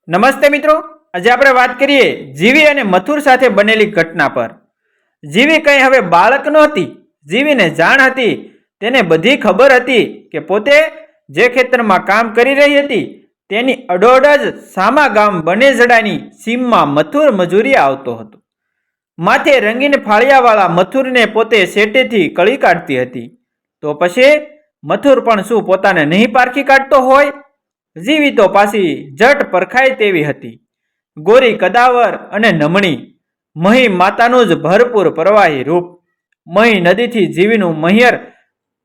નમસ્તે મિત્રો, આજે આપણે વાત કરીએ જીવી અને મથુર સાથે બનેલી ઘટના પર। જીવી કંઈ હવે બાળક નહોતી। જીવીને જાણ હતી, તેને બધી ખબર હતી કે પોતે જે ખેતરમાં કામ કરી રહી હતી તેની અડોડ જ સામા ગામ બનેજડાની સીમમાં મથુર મજૂરી આવતો હતો। માથે રંગીન ફાળિયાવાળા મથુરને પોતે શેટેથી કળી કાઢતી હતી, તો પછી મથુર પણ શું પોતાને નહીં પારખી કાઢતો હોય? જીવી તો પાછી જટ પરખાય તેવી હતી, ગોરી કદાવર અને નમણી, મહી માતાનું જ ભરપૂર પ્રવાહી રૂપ। મહી નદીથી જીવીનું મહિયર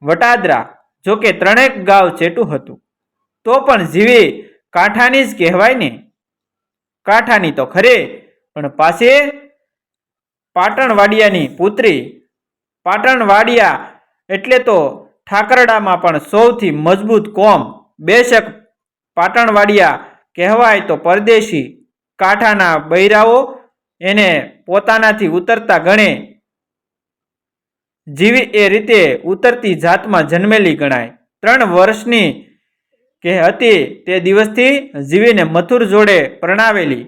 વટાદરા, જોકે ત્રણેક ગાવ ચેટું હતું, તો પણ જીવી કાંઠાની જ કહેવાય ને। કાંઠાની તો ખરી, પણ પાછી પાટણવાડિયાની પુત્રી। પાટણવાડિયા એટલે તો ઠાકરડામાં પણ સૌથી મજબૂત કોમ। બેશક પાટણવાડિયા કહેવાય તો પરદેશી, કાંઠાના બૈરાઓ એને પોતાનાથી ઉતરતા ગણે। જીવી એ રીતે ઉતરતી જાતમાં જન્મેલી ગણાય। 3 વર્ષની કે હતી તે દિવસથી જીવીને મથુર જોડે પરણાવેલી।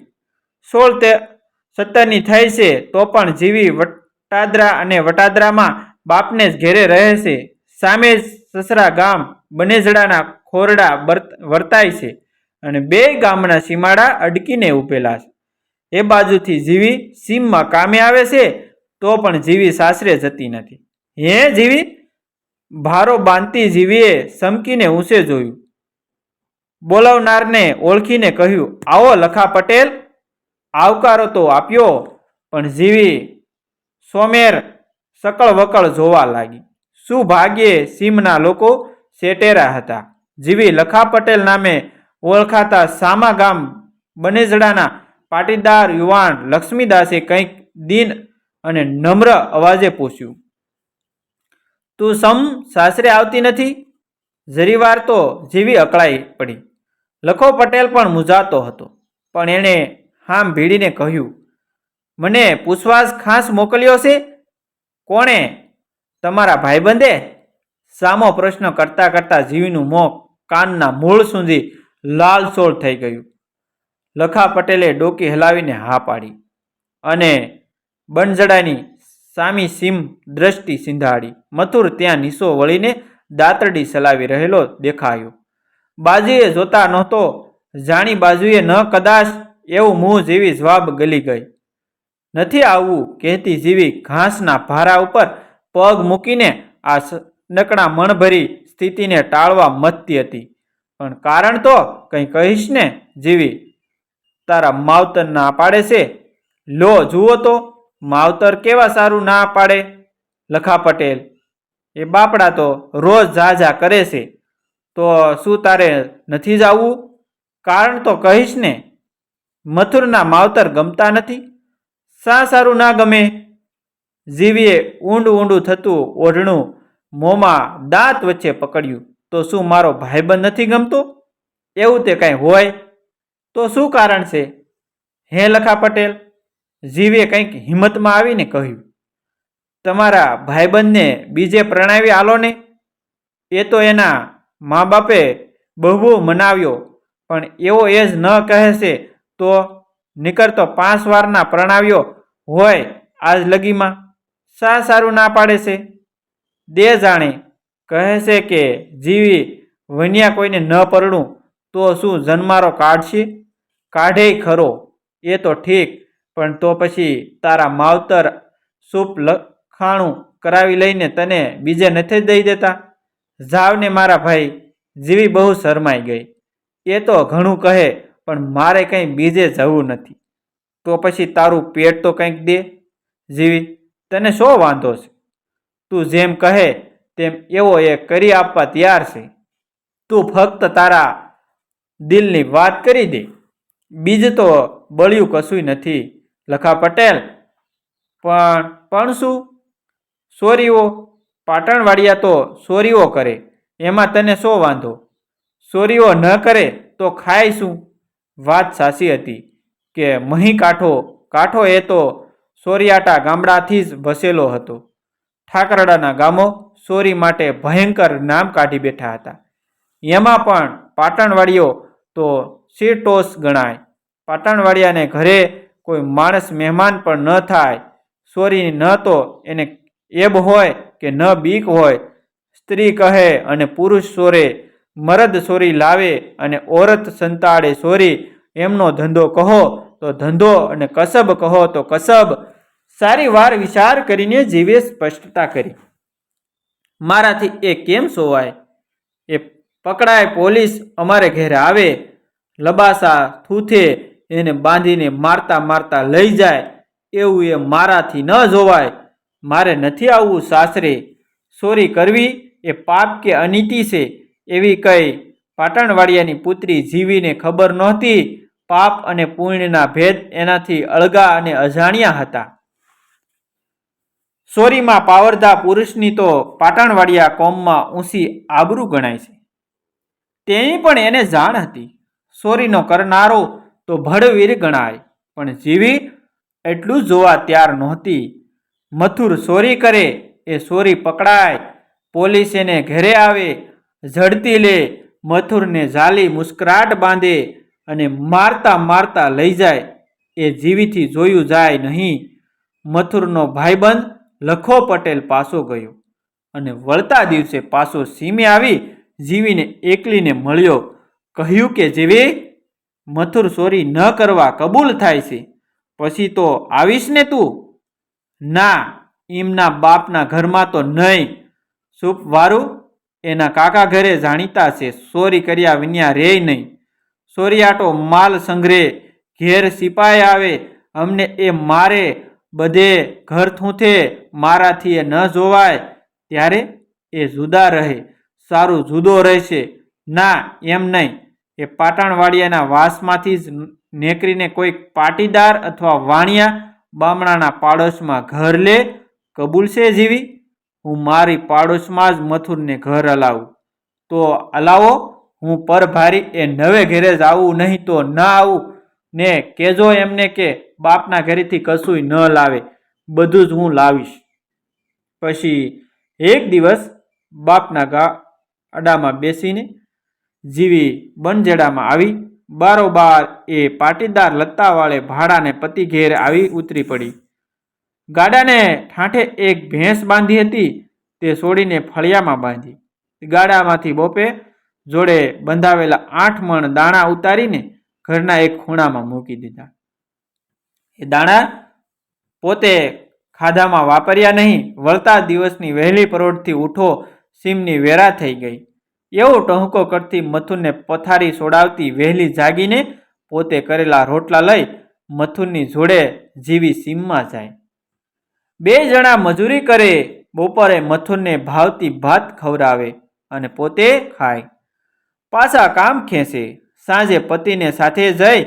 16-17ની થઈ છે તો પણ જીવી વટાદરા અને વટાદરામાં બાપને જ ઘેરે રહે છે। સામે સસરા ગામ બનેજડાના ખોરડા વર્તાય છે અને 2 ગામના સીમાડા અડકીને ઉભેલા છે। એ બાજુથી જીવી સીમમાં કામે આવે છે તો પણ જીવી સાસરે જતી નથી। હે જીવી? ભારો બાંધતી જીવીએ સમકીને ઊંચે જોયું। બોલાવનારને ઓળખીને કહ્યું, આવો લખા પટેલ। આવકારો તો આપ્યો, પણ જીવી સોમેર સકળ વકળ જોવા લાગી। શું ભાગ્યે સીમના લોકો શેટેરા હતા। જીવી લખા પટેલ નામે ઓળખાતા સામા ગામ બનેજડાના પાટીદાર યુવાન લક્ષ્મીદાસે કંઈક દીન અને નમ્ર અવાજે પૂછ્યું, તું સમ સાસરે આવતી નથી? જરીવાર તો જીવી અકળાઈ પડી। લખો પટેલ પણ મૂંઝાતો હતો, પણ એણે હામ ભીડીને કહ્યું, મને પૂછવા જ ખાસ મોકલ્યો છે? કોણે? તમારા ભાઈબંધે? સામો પ્રશ્ન કરતા કરતા જીવીનું મોં કાનના મૂળ સુધી લાલસોળ થઈ ગયું। લખા પટેલે ડોકી હલાવીને હા પાડી અને બનજડાની સામી સીમ દ્રષ્ટિ સિંધાડી। મથુર ત્યાં નીસો વળીને દાંતરડી ચલાવી રહેલો દેખાયો। બાજુએ જોતા નહોતો, જાણી બાજુએ ન કદાચ એવું મું જેવી જવાબ ગલી ગઈ। નથી આવવું કહેતી જીવી ઘાસના ભારા ઉપર પગ મૂકીને આ નકણા મણભરી સ્થિતિને ટાળવા મથતી હતી। પણ કારણ તો કંઈ કહીશ ને જીવી? તારા માવતર ના પાડે છે? લો જુઓ તો, માવતર કેવા સારું ના પાડે? લખા પટેલ, એ બાપડા તો રોજ ઝાઝા કરે છે, તો શું તારે નથી જવું? કારણ તો કહીશ ને? મથુરના માવતર ગમતા નથી? શા સારું ના ગમે? જીવીએ ઊંડું થતું ઓઢણું મોંમાં દાંત વચ્ચે પકડ્યું, તો શું મારો ભાઈબંધ નથી ગમતો? એવું તે કાંઈ હોય તો શું કારણ છે? હે લખા પટેલ? જીવીએ કંઈક હિંમતમાં આવીને કહ્યું, તમારા ભાઈબંધને બીજે પ્રણાવી આલો ને। એ તો એના મા બાપે બહુ મનાવ્યો, પણ એવો એ જ ન કહે છે તો નીકળતો 5 વારના પ્રણાવ્યો હોય આજ લગીમાં। શા સારું ના પાડે છે? દે જાણે કહે છે કે જીવી વન્યા કોઈને ન પરણું તો શું જન્મારો કાઢશે? કાઢેય ખરો, એ તો ઠીક, પણ તો પછી તારા માવતર સૂપ લખાણું કરાવી લઈને તને બીજે નથી દઈ દેતા? જાવ ને મારા ભાઈ। જીવી બહુ શરમાઈ ગઈ। એ તો ઘણું કહે, પણ મારે કંઈ બીજે જવું નથી। તો પછી તારું પેટ તો કંઈક દે। જીવી, તને શો વાંધો છે? તું જેમ કહે તેમ એવો એ કરી આપવા તૈયાર છે। તું ફક્ત તારા દિલની વાત કરી દે, બીજ તો બળ્યું કશુંય નથી। લખા પટેલ, પણ શું? ચોરીઓ? પાટણવાડિયા તો ચોરીઓ કરે, એમાં તને શો વાંધો? ચોરીઓ ન કરે તો ખાય શું? વાત સાચી હતી કે મહી કાંઠો એ તો ચોરિયાટા ગામડાથી જ વસેલો હતો। ઠાકરડાના ગામો ચોરી માટે ભયંકર નામ કાઢી બેઠા હતા। એમાં પણ પાટણવાડીઓ તો શિરટોસ ગણાય। પાટણવાડિયાને ઘરે કોઈ માણસ મહેમાન પણ ન થાય. સોરી ન તો એને એબ હોય કે ન બીક હોય. સ્ત્રી કહે અને પુરુષ સોરે, મરદ સોરી લાવે અને ઓરત સંતાડે સોરી. એમનો ધંધો કહો તો ધંધો અને કસબ કહો તો કસબ. સારી વાર વિચાર કરીને જીવે સ્પષ્ટતા કરી. મારાથી એ કેમ સોવાય? એ પકડાય, પોલીસ અમારે ઘેરે આવે, લબાસા થૂથે એને બાંધીને મારતા મારતા લઈ જાય, એવું એ મારાથી ન જોવાય. મારે નથી આવવું સાસરે. સોરી કરવી એ પાપ કે અનીતિ છે એવી કઈ પાટણવાડિયાની પુત્રી જીવીને ખબર નહોતી. પાપ અને પુણ્યના ભેદ એનાથી અળગા અને અજાણ્યા હતા. સોરીમાં પાવરધા પુરુષની તો પાટણવાડિયા કોમમાં ઊંચી આબરૂ ગણાય છે. તેની પણ એને જાણ હતી. સોરીનો કરનારો તો ભડવીર ગણાય, પણ જીવી એટલું જોવા તૈયાર નહોતી. મથુર સોરી કરે એ સોરી પકડાય, પોલીસ એને ઘેરે આવે, ઝડતી લે, મથુરને જાલી મુસ્કરાટ બાંધે અને મારતા મારતા લઈ જાય, એ જીવીથી જોયું જાય નહીં. મથુરનો ભાઈબંધ લખો પટેલ પાછો ગયો અને વળતા દિવસે પાછો સીમે આવી જીવીને એકલીને મળ્યો. કહ્યું કે જીવી, મથુર સોરી ન કરવા કબૂલ થાય છે, પછી તો આવીશ ને તું? ના, એમના બાપના ઘરમાં તો નહીં. ચૂપ વારું, એના કાકા ઘરે જાણીતા છે, સોરી કર્યા વિન્યા રે નહીં. સોરિયાટો માલ સંઘરે, ઘેર સિપાઈ આવે, અમને એ મારે, બધે ઘર થૂંથે, મારાથી એ ન જોવાય. ત્યારે એ જુદા રહે, સારું જુદો રહેશે. ના, એમ નહીં. એ પાટણવાડિયાના વાસમાંથી જ નેકરીને કોઈક પાટીદાર અથવા વાણિયા બામણાના પાડોશમાં ઘર લે. કબૂલ છે જીવી? હું મારી પાડોશમાં જ મથુરને ઘર હલાવું તો હલાવો. હું પરભારી એ નવે ઘેરે જ આવું, નહીં તો ન આવું. ને કેજો એમને કે બાપના ઘરેથી કશુંય ન લાવે, બધું જ હું લાવીશ. પછી એક દિવસ બાપના ગાડામાં બેસીને જીવી બનજેડામાં આવી. બારોબાર એ પાટીદાર લત્તાવાળે ભાડાને પતિ ઘેર આવી ઉતરી પડી. ગાડાને ઠાંઠે એક ભેંસ બાંધી હતી, તે છોડીને ફળિયામાં બાંધી. ગાડામાંથી બોપે જોડે બંધાવેલા 8 મણ દાણા ઉતારીને ઘરના એક ખૂણામાં મૂકી દીધા. એ દાણા પોતે ખાધામાં વાપર્યા નહીં. વળતા દિવસની વહેલી પરોઢથી ઉઠો, સીમની વેરા થઈ ગઈ. એવો ટહુકો કરતી મથુરને પથારી સોડાવતી વહેલી જાગીને પોતે કરેલા રોટલા લઈ મથુરની જોડે જીવી સીમમાં જાય. 2 જણા મજૂરી કરે. બપોરે મથુરને ભાવતી ભાત ખવડાવે અને પોતે ખાય. પાછા કામ ખેંચે. સાંજે પતિને સાથે જઈ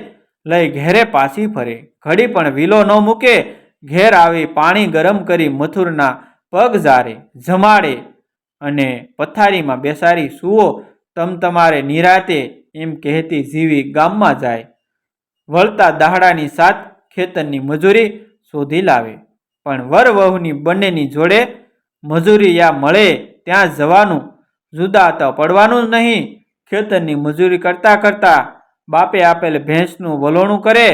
લઈ ઘેરે પાછી ફરે. ઘડી પણ વિલો ન મૂકે. ઘેર આવી પાણી ગરમ કરી મથુરના પગ ઝારે, જમાડે અને પથારીમાં બેસાડી સૂવો તમારે નિરાતે, એમ કહેતી જીવી ગામમાં જાય. વળતા દાહડાની 7 ખેતરની મજૂરી શોધી લાવે. પણ વર વહુની બંનેની જોડે મજૂરી યા મળે ત્યાં જવાનું, જુદા તો પડવાનું જ નહીં. ખેતરની મજૂરી કરતા કરતા બાપે આપેલ ભેંસનું વલોણું કરે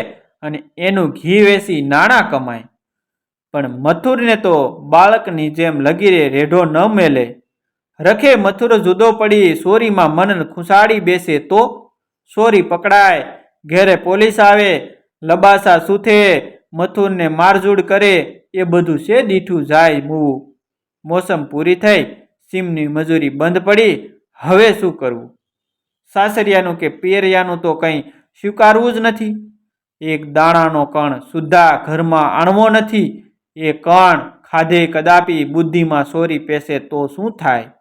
અને એનું ઘી વેચી નાણાં કમાય. પણ મથુરને તો બાળકની જેમ લગીરે રેઢો ન મેલે. રખે મથુર જુદો પડી સોરીમાં મન ખુસાડી બેસે તો સોરી પકડાય. ઘેરે પોલીસ આવે, લબાસા સૂથે, મથુરને મારઝૂડ કરે. એ બધું છે દીઠું જાય મૂવું. મોસમ પૂરી થઈ, સીમની મજૂરી બંધ પડી. હવે શું કરવું? સાસરિયાનું કે પિયરિયાનું તો કંઈ સ્વીકારવું જ નથી. એક દાણાનો કણ સુદ્ધા ઘરમાં આણવો નથી. એ કણ ખાધે કદાપી બુદ્ધિમાં સોરી પેસે તો શું થાય?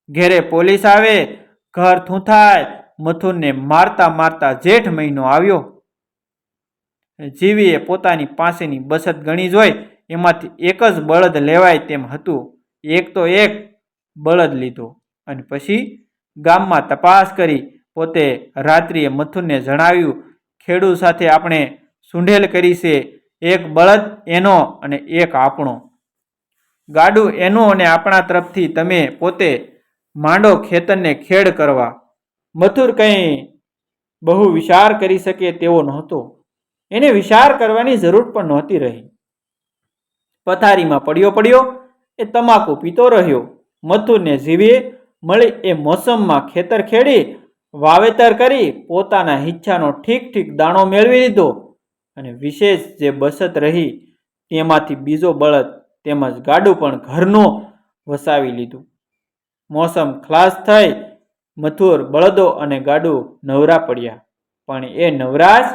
ઘેરે પોલીસ આવે, ઘર થૂંથાય. મથુરને મારતા મારતા જેઠ મહિનો આવ્યો. જીવીએ પોતાની પાસેની બચત ગણી જોઈ. એમાંથી એક જ બળદ લેવાય તેમ હતું. એક તો એક બળદ લીધો અને પછી ગામમાં તપાસ કરી. પોતે રાત્રિએ મથુરને જણાવ્યું, ખેડૂત સાથે આપણે સૂંઢેલ કરી છે. એક બળદ એનો અને એક આપણો. ગાડું એનું અને આપણા તરફથી તમે પોતે માંડો ખેતરને ખેડ કરવા. મથુર કંઈ બહુ વિચાર કરી શકે તેવો નહોતો. એને વિચાર કરવાની જરૂર પણ નહોતી રહી. પથારીમાં પડ્યો એ તમાકુ પીતો રહ્યો. મથુરને જીવીએ મળી એ મોસમમાં ખેતર ખેડી વાવેતર કરી પોતાના હિચ્છાનો ઠીક દાણો મેળવી લીધો અને વિશેષ જે બચત રહી તેમાંથી બીજો બળદ તેમજ ગાડું પણ ઘરનો વસાવી લીધું. મોસમ ખલાસ થઈ મથુર, બળદો અને ગાડું નવરા પડ્યા. પણ એ નવરાશ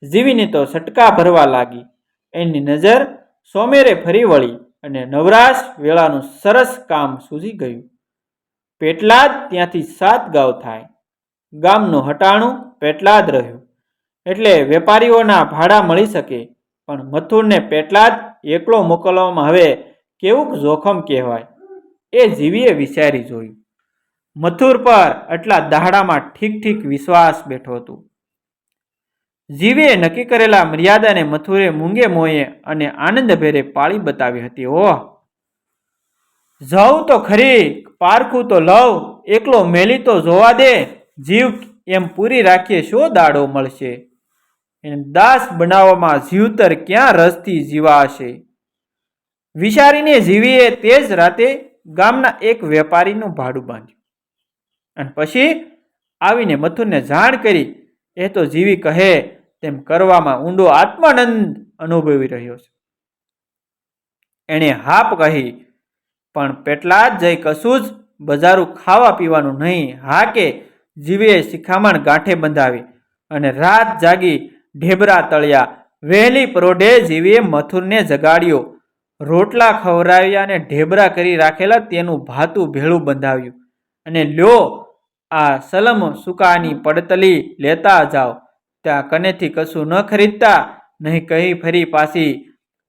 જીવીને તો સટકા ભરવા લાગી. એની નજર સોમેરે ફરી વળી અને નવરાશ વેળાનું સરસ કામ સૂઝી ગયું. પેટલાદ ત્યાંથી 7 ગાંવ થાય. ગામનું હટાણું પેટલાદ રહ્યું એટલે વેપારીઓના ભાડા મળી શકે. પણ મથુરને પેટલાદ એકલો મોકલવામાં હવે કેવું જોખમ કહેવાય એ જીવીએ વિચારી જોયું. મથુર પર આટલા દાડામાં ઠીક વિશ્વાસ બેઠો હતો. જીવીએ નક્કી કરેલા મર્યાદાને મથુરે મૂંગે મોંએ અને આનંદભેરે પાળી બતાવી હતી. ઓહ, જાઉં તો ખરી, પારખું તો લવ, એકલો મેલી તો જોવા દે, જીવ એમ પૂરી રાખીએ શો દાડો મળશે. એને દાસ બનાવવામાં જીવતર ક્યાં રસથી જીવાશે. વિચારીને જીવીએ તે જ રાતે ગામના એક વેપારીનું ભાડું બાંધ્યું અને પછી આવીને મથુરને જાણ કરી. એ તો જીવી કહે તેમ કરવામાં ઊંડો આત્માનંદ અનુભવી રહ્યો છે. એણે હાપ કહી, પણ પેટલાદ જઈ કશું જ બજારું ખાવા પીવાનું નહીં. હા કે જીવીએ શિખામણ ગાંઠે બંધાવી અને રાત જાગી ઢેબરા તળ્યા. વહેલી પરોઢે જીવીએ મથુરને જગાડ્યો. રોટલા ખવડાવ્યા અને ઢેબરા કરી રાખેલા તેનું ભાતું ભેળું બંધાવ્યું અને લ્યો આ સલમ સુકાની પડતલી લેતા જાઓ. ત્યાં કનેથી કશું ન ખરીદતા નહીં કહી ફરી પાછી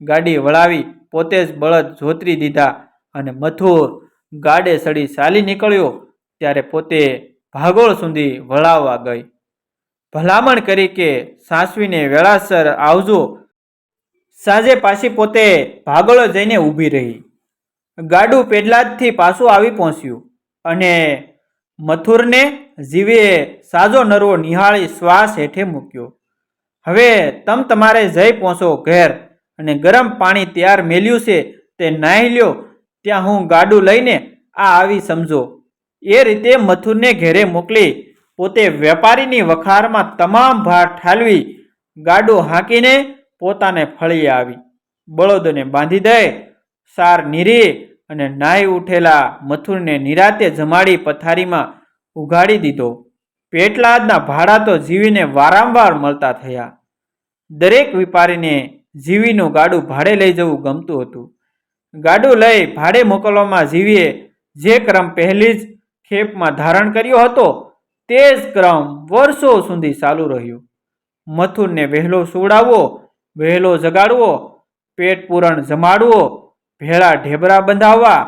ગાડી વળાવી પોતે જ બળદ જોતરી દીધા અને મથુર ગાડે સડી ચાલી નીકળ્યો. ત્યારે પોતે ભાગોળ સુધી વળાવવા ગઈ. ભલામણ કરી કે સાસવીને વેળાસર આવજો. સાંજે પાછી પોતે ભાગોળ જઈને ઊભી રહી. ગાડું પેટલાદથી પાછું આવી પહોંચ્યું અને મથુરને જીવીએ સાજો નરવો નિહાળી શ્વાસ હેઠે મૂક્યો. હવે તમારે જઈ પહોંચો ઘેર અને ગરમ પાણી તૈયાર મેલ્યું છે તે નાહી લ્યો. ત્યાં હું ગાડું લઈને આવી સમજો. એ રીતે મથુરને ઘેરે મોકલી પોતે વેપારીની વખારમાં તમામ ભાર ઠાલવી ગાડું હાંકીને પોતાને ફળી આવી. બળદોને બાંધી દઈ સાર નીરી અને નાહી ઉઠેલા મથુરને નિરાતે જમાડી પથારીમાં ઉઘાડી દીધો. પેટલાદના ભાડા તો જીવીને વારંવાર મળતા થયા. દરેક વેપારીને જીવીનું ગાડું ભાડે લઈ જવું ગમતું હતું. ગાડું લઈ ભાડે મોકલવામાં જીવીએ જે ક્રમ પહેલી જ ખેપમાં ધારણ કર્યો હતો તે જ ક્રમ વર્ષો સુધી ચાલુ રહ્યો. મથુરને વહેલો સુવડાવવો, વહેલો જગાડવો, પેટ પૂરણ જમાડવો, ભેળા ઢેબરા બંધાવવા,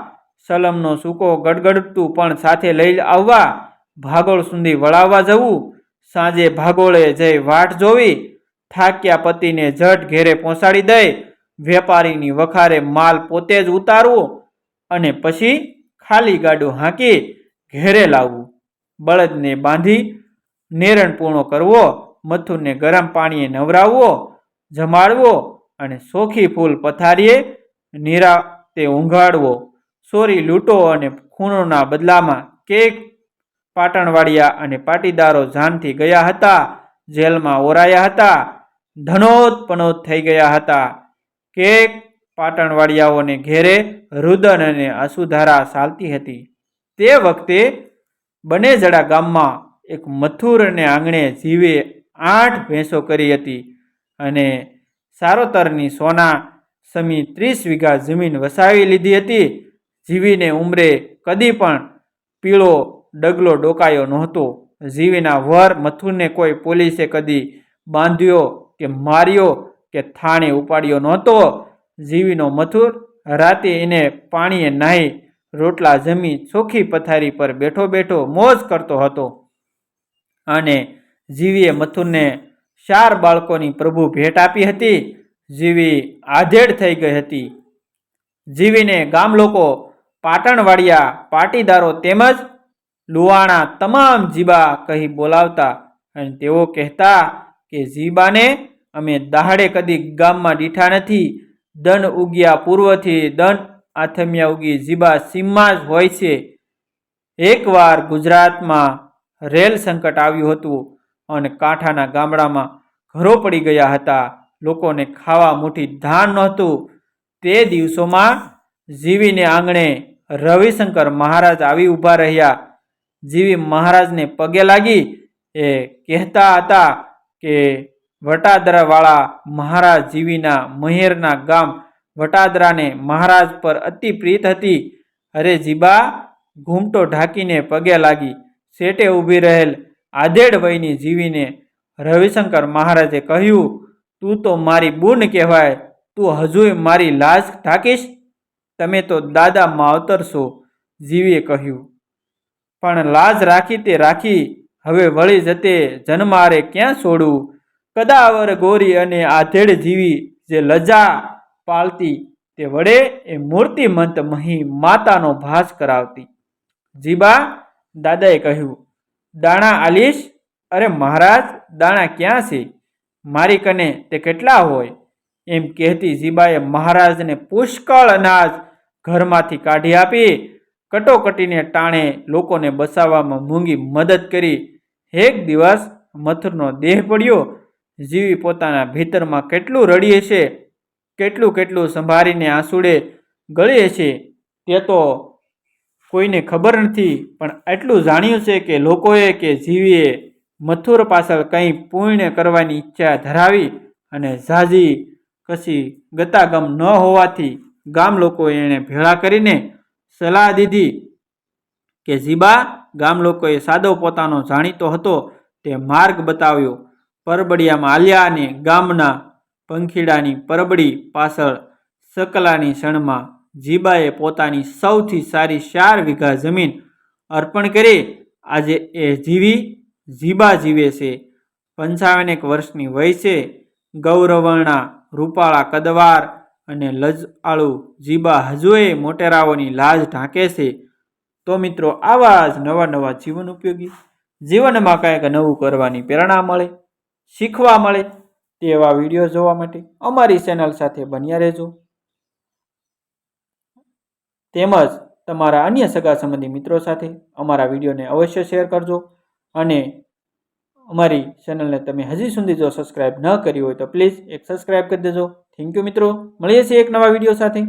સલમનો સૂકો ગડગડતું પણ સાથે લઈ આવવા, ભાગોળ સુધી વળાવવા જવું, સાંજે ભાગોળે જઈ વાટ જોવી, થાક્યા પતિને ઝટ ઘેરે પહોંચાડી દઈ વેપારીની વખારે માલ પોતે જ ઉતારવો અને પછી ખાલી ગાડું હાંકી ઘેરે લાવવું. બળદને બાંધી નેરણ પૂર્ણો કરવો, મથુરને ગરમ પાણીએ નવરાવવો, જમાડવો અને સોખી ફૂલ પથારીએ નિરાતે ઊંઘાડવો. સોરી લૂંટો અને ખૂનોના બદલામાં કેક પાટણવાડિયા અને પાટીદારો જાનથી ગયા હતા, જેલમાં ઓરાયા હતા, ધનોત પનોત થઈ ગયા હતા. કેક પાટણવાડિયાઓને ઘેરે રુદન અને અસુધારા ચાલતી હતી. તે વખતે બનેજડા ગામમાં એક મથુરને આંગણે જીવે 8 ભેંસો કરી હતી અને સારોતરની સોના સમી 30 વીઘા જમીન વસાવી લીધી હતી. જીવીને ઉંમરે કદી પણ પીળો ડગલો ડોકાયો નહોતો. જીવીના વર મથુરને કોઈ પોલીસે કદી બાંધ્યો કે માર્યો કે થાણે ઉપાડ્યો નહોતો. જીવીનો મથુર રાતે એને પાણીએ નાહી રોટલા જમી ચોખ્ખી પથારી પર બેઠો બેઠો મોજ કરતો હતો અને જીવીએ મથુરને 4 બાળકોની પ્રભુ ભેટ આપી હતી. જીવી આધેડ થઈ ગઈ હતી. જીવીને ગામ લોકો પાટણવાડિયા પાટીદારો તેમજ લુવાણા તમામ જીબા કહી બોલાવતા અને તેઓ કહેતા કે જીબાને અમે દહાડે કદી ગામમાં દીઠા નથી. દન ઉગ્યા પૂર્વથી દન આથમ્યા ઉગી જીબા સીમમાં જ હોય છે. એકવાર ગુજરાતમાં રેલ સંકટ આવ્યું હતું અને કાંઠાના ગામડામાં ઘરો પડી ગયા હતા. લોકોને ખાવા મુઠ્ઠી ધાન નહોતું. તે દિવસોમાં જીવીને આંગણે રવિશંકર મહારાજ આવી ઊભા રહ્યા. જીવી મહારાજને પગે લાગી એ કહેતા હતા કે વટાદરાવાળા મહારાજ જીવીના મહેરના ગામ વટાદરાને મહારાજ પર અતિ પ્રીત હતી. અરે જીબા ઘૂમટો ઢાંકીને પગે લાગી. શેટે ઊભી રહેલ આધેડ વયની જીવીને રવિશંકર મહારાજે કહ્યું, તું તો મારી બૂન કહેવાય, તું હજુય મારી લાજ ઢાંકીશ? તમે તો દાદા માવતર છો. જીવીએ કહ્યું, પણ લાજ રાખી તે રાખી, હવે વળી જતે જન્મારે ક્યાં છોડું? કદાવર ગોરી અને આધેડ જીવી જે લજા પાળતી, તે વડે એ મૂર્તિમંત મહી માતાનો ભાસ કરાવતી. જીબા દાદાએ કહ્યું, દાણા આલીશ? અરે મહારાજ, દાણા ક્યાં છે? મારી કને તે કેટલા હોય? એમ કહેતી જીબાએ મહારાજને પુષ્કળ અનાજ ઘરમાંથી કાઢી આપી. કટોકટીને ટાણે લોકોને બસાવવામાં મૂંગી મદદ કરી. એક દિવસ મથુરનો દેહ પડ્યો. જીવી પોતાના ભીતરમાં કેટલું રડી હશે, કેટલું સંભાળીને આંસુડે ગળી હશે, તે તો કોઈને ખબર નથી. પણ એટલું જાણ્યું છે કે લોકોએ કે જીવીએ મથુર પાછળ કંઈ પુણ્ય કરવાની ઈચ્છા ધરાવી અને ઝાઝી કશી ગતાગમ ન હોવાથી ગામ લોકોએ એને ભેળા કરીને સલાહ દીધી કે જીબા, ગામ લોકોએ સાદો પોતાનો જાણીતો હતો તે માર્ગ બતાવ્યો. પરબડિયામાં આલ્યા અને ગામના પંખીડાની પરબડી પાછળ સકલાની ક્ષણમાં જીબાએ પોતાની સૌથી સારી 4 વીઘા જમીન અર્પણ કરી. આજે એ જીબા જીવે છે. 55 વર્ષની વય છે. ગૌરવર્ણા, રૂપાળા કદવાર અને લજઆળુ જીબા હજુય મોટેરાઓની લાજ ઢાંકે છે. તો મિત્રો, આવા જ નવા જીવન ઉપયોગી, જીવનમાં કંઈક નવું કરવાની પ્રેરણા મળે, શીખવા મળે તેવા વિડીયો જોવા માટે અમારી ચેનલ સાથે બન્યા રહેજો. તેમજ તમારા અન્ય સગા સંબંધી મિત્રો સાથે અમારા વિડીયોને અવશ્ય શેર કરજો. અને અમારી ચેનલને તમે હજી સુધી જો સબસ્ક્રાઈબ ન કરી હોય તો પ્લીઝ એક સબસ્ક્રાઈબ કરી દેજો. થેન્ક યુ મિત્રો. મળીએ છીએ એક નવા વિડીયો સાથે.